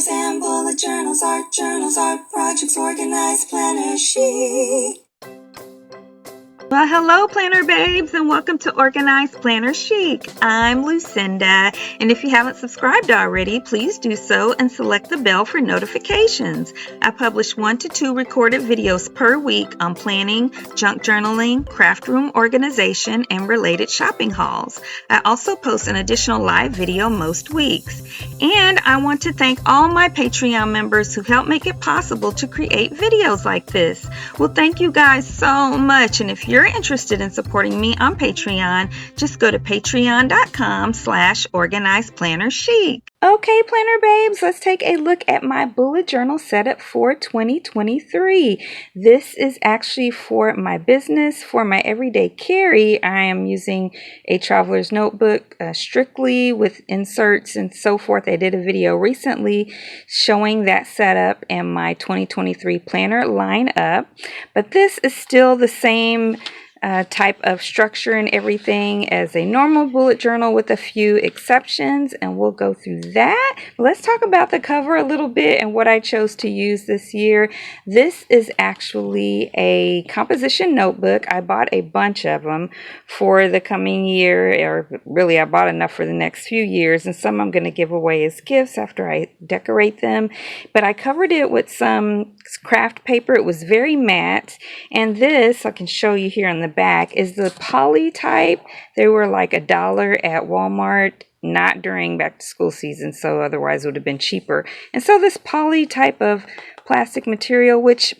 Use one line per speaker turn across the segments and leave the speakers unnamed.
planners and bullet journals, art projects, organized planner chic.
Well, hello, Planner Babes, and welcome to Organized Planner Chic. I'm Lucinda, and if you haven't subscribed already, please do so and select the bell for notifications. I publish 1 to 2 recorded videos per week on planning, junk journaling, craft room organization, and related shopping hauls. I also post an additional live video most weeks. And I want to thank all my Patreon members who help make it possible to create videos like this. Well, thank you guys so much, and if you're interested in supporting me on Patreon, just go to patreon.com/organizedplannerchic. Okay, Planner Babes, let's take a look at my bullet journal setup for 2023. This is actually for my business, for my everyday carry. I am using a traveler's notebook strictly with inserts and so forth. I did a video recently showing that setup and my 2023 planner lineup, but this is still the same type of structure and everything as a normal bullet journal with a few exceptions, and we'll go through that. Let's talk about the cover a little bit and what I chose to use this year. This is actually a composition notebook. I bought a bunch of them for the coming year, or really I bought enough for the next few years, and some I'm going to give away as gifts after I decorate them. But I covered it with some craft paper. It was very matte, and this I can show you here on the back is the poly type. They were like $1 at Walmart, not during back to school season, so otherwise it would have been cheaper. And so this poly type of plastic material, which,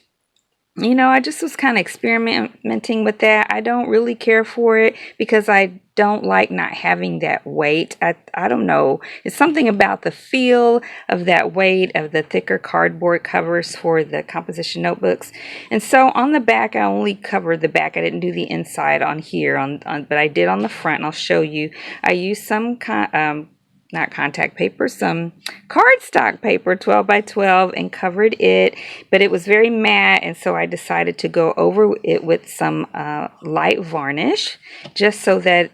you know, I just was kind of experimenting with that. I don't really care for it because I don't like not having that weight. I don't know. It's something about the feel of that weight of the thicker cardboard covers for the composition notebooks. And so on the back, I only covered the back. I didn't do the inside on here, but I did on the front, and I'll show you. I used some not contact paper, some cardstock paper, 12 by 12, and covered it, but it was very matte, and so I decided to go over it with some light varnish, just so that,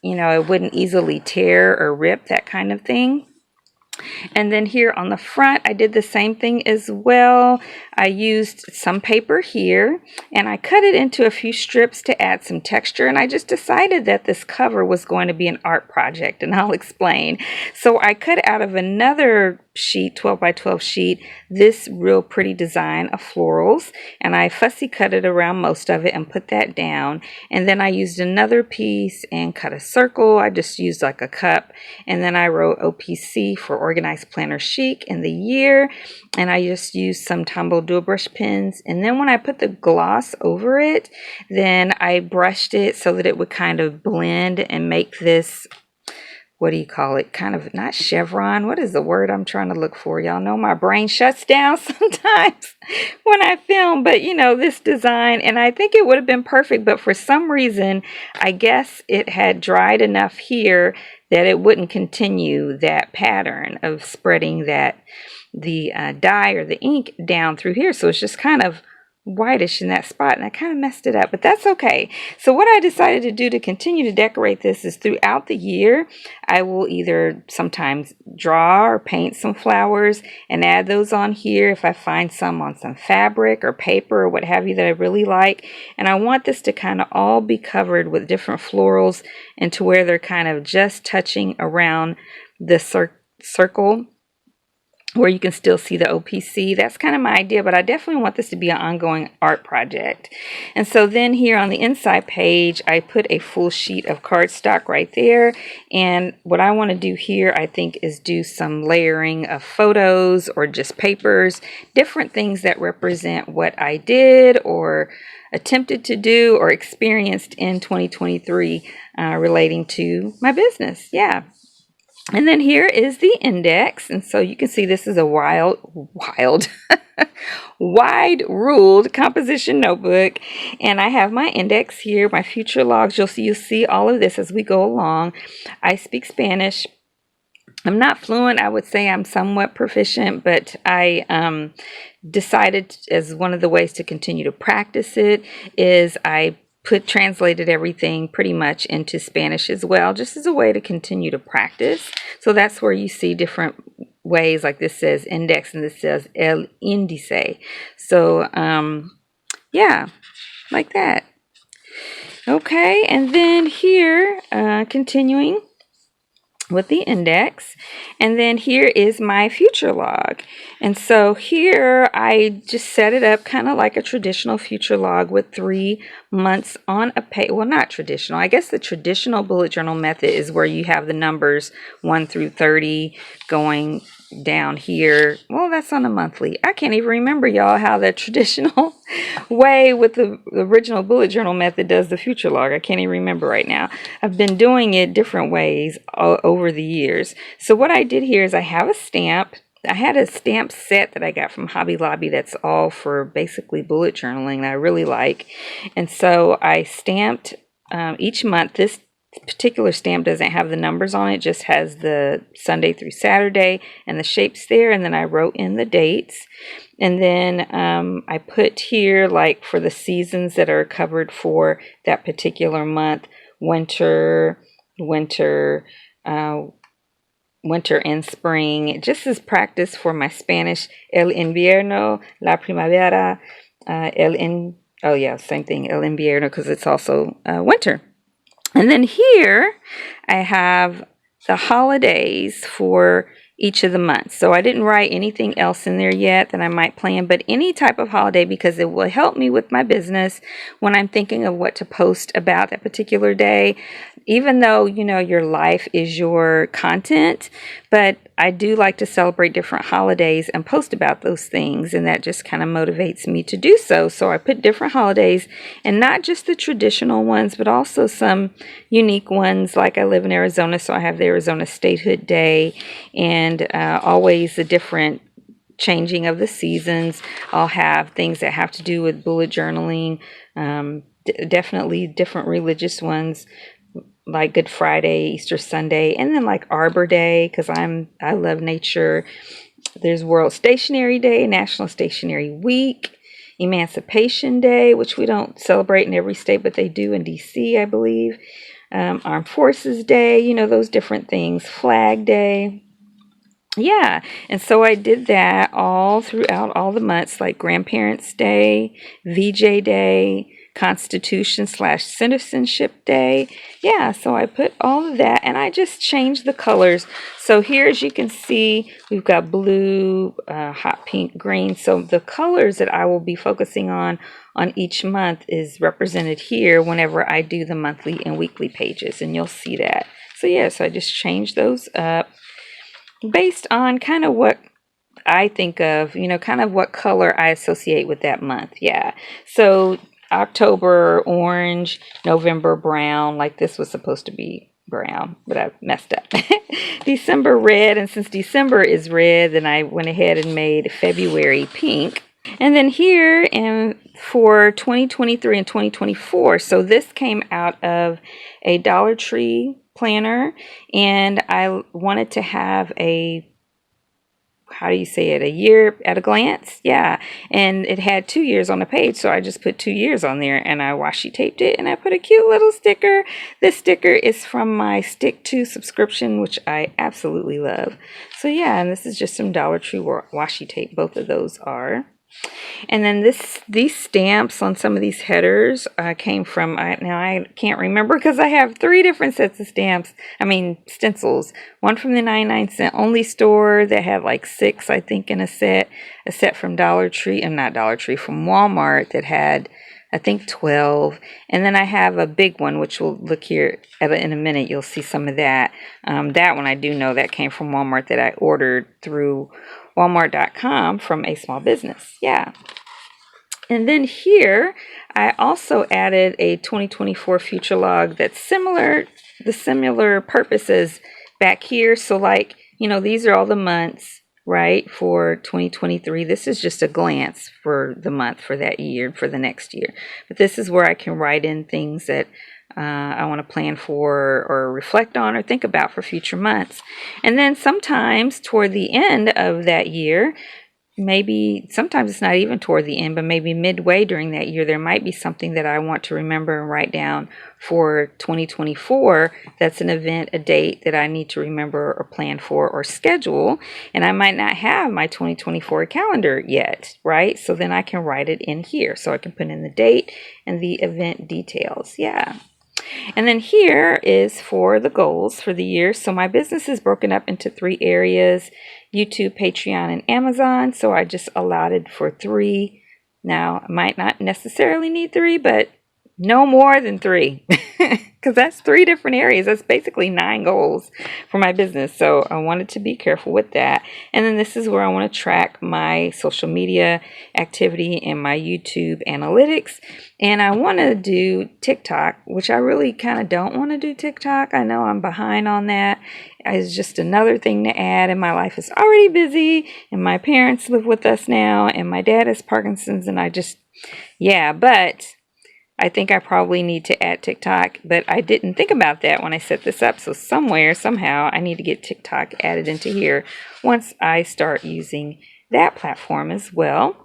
you know, it wouldn't easily tear or rip, that kind of thing. And then here on the front, I did the same thing as well. I used some paper here, and I cut it into a few strips to add some texture, and I just decided that this cover was going to be an art project, and I'll explain. So I cut out of another sheet, 12 by 12 sheet, this real pretty design of florals, and I fussy cut it around most of it and put that down. And then I used another piece and cut a circle. I just used like a cup, and then I wrote OPC for Organized Planner Chic in the year, and I just used some Tombow dual brush pens. And then when I put the gloss over it, then I brushed it so that it would kind of blend and make this, what do you call it, kind of, not chevron, what is the word I'm trying to look for? Y'all know my brain shuts down sometimes when I film, but you know, this design, and I think it would have been perfect, but for some reason, I guess it had dried enough here that it wouldn't continue that pattern of spreading the dye or the ink down through here. So it's just kind of whitish in that spot, and I kind of messed it up, but that's okay. So what I decided to do to continue to decorate this is throughout the year, I will either sometimes draw or paint some flowers and add those on here if I find some on some fabric or paper or what have you that I really like. And I want this to kind of all be covered with different florals, and to where they're kind of just touching around the circle where you can still see the OPC. That's kind of my idea, but I definitely want this to be an ongoing art project. And so then here on the inside page, I put a full sheet of cardstock right there. And what I want to do here, I think, is do some layering of photos or just papers, different things that represent what I did or attempted to do or experienced in 2023 relating to my business. Yeah. And then here is the index. And so you can see this is a wide ruled composition notebook. And I have my index here, my future logs. You'll see all of this as we go along. I speak Spanish. I'm not fluent. I would say I'm somewhat proficient, but I decided as one of the ways to continue to practice it is I translated everything pretty much into Spanish as well, just as a way to continue to practice. So that's where you see different ways, like this says index and this says el índice. So yeah, like that. Okay, and then here, continuing with the index, and then here is my future log. And so here I just set it up kind of like a traditional future log with 3 months on a page. Well, not traditional. I guess the traditional bullet journal method is where you have the numbers 1 through 30 going down here. Well, that's on a monthly. I can't even remember, y'all, how the traditional way with the original bullet journal method does the future log. I can't even remember right now. I've been doing it different ways over the years. So what I did here is I have a stamp. I had a stamp set that I got from Hobby Lobby that's all for basically bullet journaling that I really like. And so I stamped each month. This particular stamp doesn't have the numbers on it, just has the Sunday through Saturday and the shapes there, and then I wrote in the dates. And then I put here, like, for the seasons that are covered for that particular month: winter, and spring, just as practice for my Spanish. El invierno, la primavera, oh yeah, same thing, el invierno, because it's also winter. And then here I have the holidays for each of the months. So I didn't write anything else in there yet that I might plan, but any type of holiday, because it will help me with my business when I'm thinking of what to post about that particular day. Even though, you know, your life is your content, but I do like to celebrate different holidays and post about those things, and that just kind of motivates me to do so. So I put different holidays, and not just the traditional ones, but also some unique ones. Like, I live in Arizona, so I have the Arizona Statehood Day, and always the different changing of the seasons. I'll have things that have to do with bullet journaling, definitely different religious ones, like Good Friday, Easter Sunday, and then like Arbor Day, because I love nature. There's World Stationery Day, National Stationery Week, Emancipation Day, which we don't celebrate in every state, but they do in DC, I believe. Armed Forces Day, you know, those different things. Flag Day. Yeah, and so I did that all throughout all the months, like Grandparents' Day, VJ Day, Constitution/Citizenship Day. Yeah, so I put all of that, and I just changed the colors. So here, as you can see, we've got blue, hot pink, green. So the colors that I will be focusing on each month is represented here whenever I do the monthly and weekly pages, and you'll see that. So yeah, so I just changed those up based on kind of what I think of, you know, kind of what color I associate with that month. Yeah. So October, orange; November, brown. Like, this was supposed to be brown, but I messed up. December, red. And since December is red, then I went ahead and made February pink. And then here, and for 2023 and 2024, so this came out of a Dollar Tree planner, and I wanted to have a, how do you say it, a year at a glance. Yeah, and it had 2 years on the page, so I just put 2 years on there, and I washi taped it, and I put a cute little sticker. This sticker is from my Stick To subscription, which I absolutely love. So yeah, and this is just some Dollar Tree washi tape. Both of those are. And then these stamps on some of these headers came from, now I can't remember because I have 3 different sets of stamps. I mean, stencils. One from the 99-cent only store that had like 6, I think, in a set. A set from Dollar Tree, and not Dollar Tree, from Walmart that had, I think, 12. And then I have a big one, which we'll look here in a minute. You'll see some of that. That one I do know that came from Walmart, that I ordered through Walmart.com from a small business. Yeah. And then here, I also added a 2024 future log that's similar purposes back here. So, like, you know, these are all the months, right, for 2023. This is just a glance for the month for that year, for the next year. But this is where I can write in things that I want to plan for, or reflect on, or think about for future months. And then sometimes toward the end of that year, maybe sometimes it's not even toward the end, but maybe midway during that year, there might be something that I want to remember and write down for 2024. That's an event, a date that I need to remember or plan for or schedule. And I might not have my 2024 calendar yet, right? So then I can write it in here. So I can put in the date and the event details. Yeah. And then here is for the goals for the year. So my business is broken up into 3 areas: YouTube, Patreon, and Amazon. So I just allotted for 3. Now, I might not necessarily need 3, but no more than 3, because that's 3 different areas. That's basically 9 goals for my business. So I wanted to be careful with that. And then this is where I want to track my social media activity and my YouTube analytics. And I want to do TikTok, which I really kind of don't want to do TikTok. I know I'm behind on that. It's just another thing to add, and my life is already busy, and my parents live with us now, and my dad has Parkinson's, and but I think I probably need to add TikTok, but I didn't think about that when I set this up. So somehow, I need to get TikTok added into here once I start using that platform as well.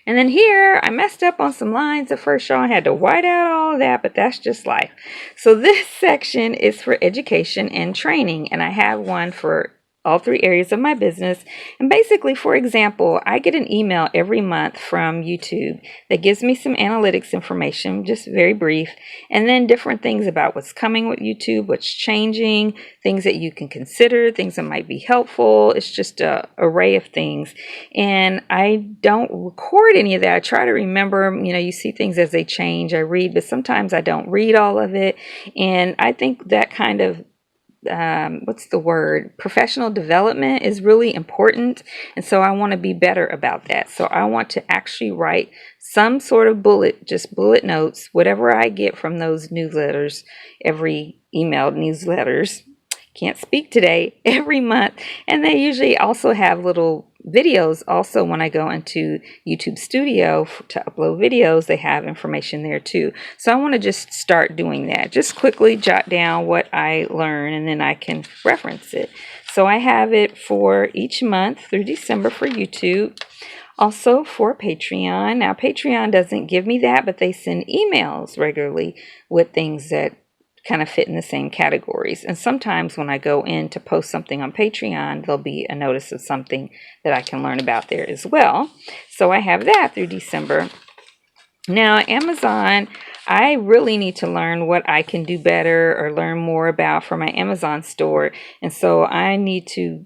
And then here, I messed up on some lines at first, y'all. I had to white out all of that, but that's just life. So this section is for education and training, and I have one for all 3 areas of my business. And basically, for example, I get an email every month from YouTube that gives me some analytics information, just very brief, and then different things about what's coming with YouTube, what's changing, things that you can consider, things that might be helpful. It's just an array of things. And I don't record any of that. I try to remember, you see things as they change. I read, but sometimes I don't read all of it. And I think that kind of professional development is really important. And so I want to be better about that. So I want to actually write some sort of bullet notes, whatever I get from those newsletters, every emailed newsletters. Can't speak today, every month. And they usually also have little videos. Also, when I go into YouTube Studio to upload videos, they have information there too. So I want to just start doing that. Just quickly jot down what I learn, and then I can reference it. So I have it for each month through December for YouTube. Also for Patreon. Now, Patreon doesn't give me that, but they send emails regularly with things that kind of fit in the same categories. And sometimes when I go in to post something on Patreon, there'll be a notice of something that I can learn about there as well. So I have that through December. Now, Amazon, I really need to learn what I can do better or learn more about for my Amazon store. And so I need to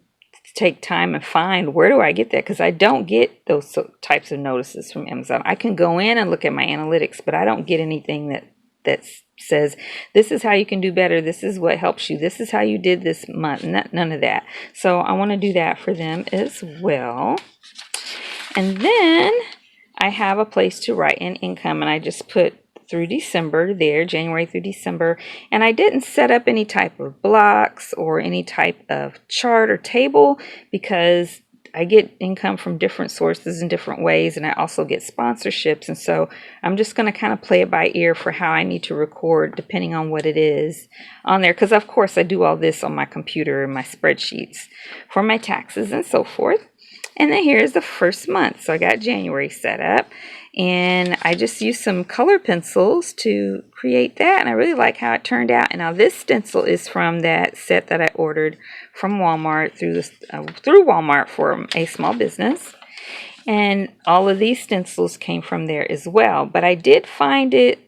take time and find, where do I get that? Because I don't get those types of notices from Amazon. I can go in and look at my analytics, but I don't get anything that says, this is how you can do better. This is what helps you. This is how you did this month. None of that. So I want to do that for them as well. And then I have a place to write in income, and I just put through December there, January through December. And I didn't set up any type of blocks or any type of chart or table, because I get income from different sources in different ways, and I also get sponsorships. And so I'm just going to kind of play it by ear for how I need to record, depending on what it is on there. Because, of course, I do all this on my computer and my spreadsheets for my taxes and so forth. And then here's the first month. So I got January set up, and I just used some color pencils to create that. And I really like how it turned out. And now this stencil is from that set that I ordered from Walmart through Walmart for a small business. And all of these stencils came from there as well. But I did find it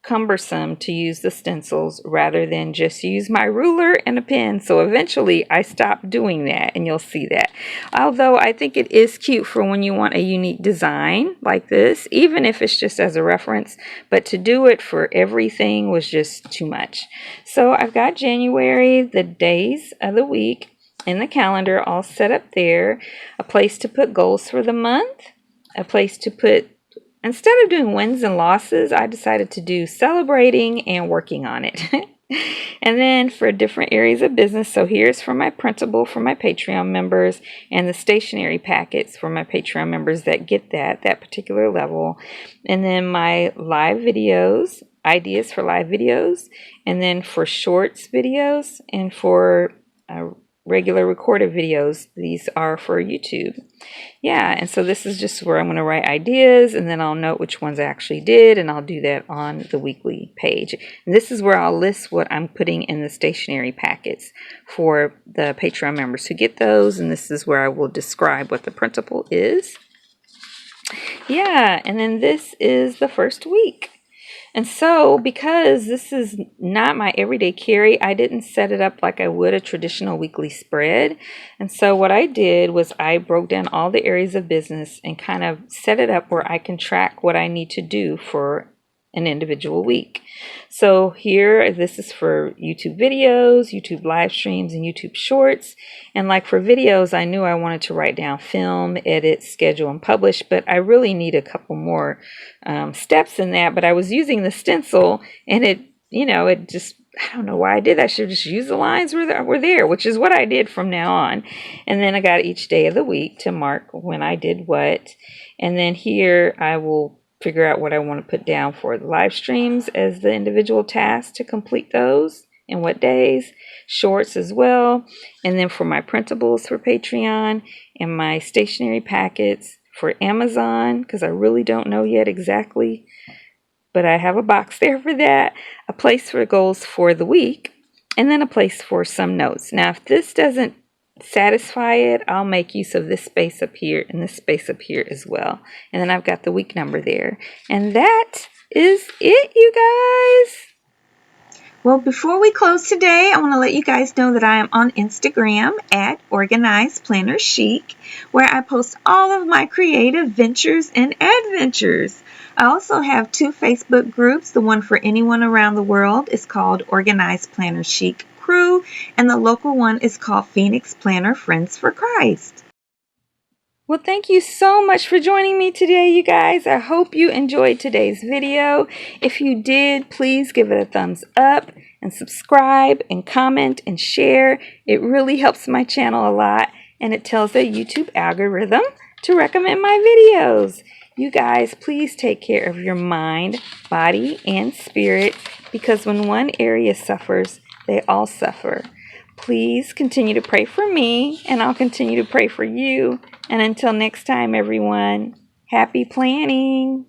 cumbersome to use the stencils rather than just use my ruler and a pen. So eventually I stopped doing that, and you'll see that. Although I think it is cute for when you want a unique design like this, even if it's just as a reference, but to do it for everything was just too much. So I've got January, the days of the week in the calendar all set up there, a place to put goals for the month, a place to put, instead of doing wins and losses, I decided to do celebrating and working on it. And then for different areas of business, so here's for my printable for my Patreon members, and the stationery packets for my Patreon members that get that particular level. And then my live videos, ideas for live videos, and then for shorts videos, and for regular recorded videos. These are for YouTube. Yeah, and so this is just where I'm going to write ideas, and then I'll note which ones I actually did, and I'll do that on the weekly page. And this is where I'll list what I'm putting in the stationery packets for the Patreon members who get those, and this is where I will describe what the printable is. Yeah, and then this is the first week. And so, because this is not my everyday carry, I didn't set it up like I would a traditional weekly spread. And so what I did was I broke down all the areas of business and kind of set it up where I can track what I need to do for an individual week. So here, this is for YouTube videos, YouTube live streams, and YouTube shorts. And like for videos, I knew I wanted to write down film, edit, schedule, and publish, but I really need a couple more steps in that. But I was using the stencil, and it just, I don't know why I did that. I should have just used the lines were there, which is what I did from now on. And then I got each day of the week to mark when I did what. And then here I will figure out what I want to put down for the live streams as the individual tasks to complete those and what days, shorts as well, and then for my printables for Patreon and my stationery packets for Amazon, because I really don't know yet exactly, but I have a box there for that, a place for goals for the week, and then a place for some notes. Now, if this doesn't satisfy it, I'll make use of this space up here and this space up here as well. And then I've got the week number there. And that is it, you guys. Well, before we close today, I want to let you guys know that I am on Instagram at Organized Planner Chic, where I post all of my creative ventures and adventures. I also have 2 Facebook groups. The one for anyone around the world is called Organized Planner Chic Crew, and the local one is called Phoenix Planner Friends for Christ. Well, thank you so much for joining me today, you guys. I hope you enjoyed today's video. If you did, please give it a thumbs up and subscribe and comment and share. It really helps my channel a lot, and it tells the YouTube algorithm to recommend my videos. You guys, please take care of your mind, body, and spirit, because when one area suffers, they all suffer. Please continue to pray for me, and I'll continue to pray for you. And until next time, everyone, happy planning.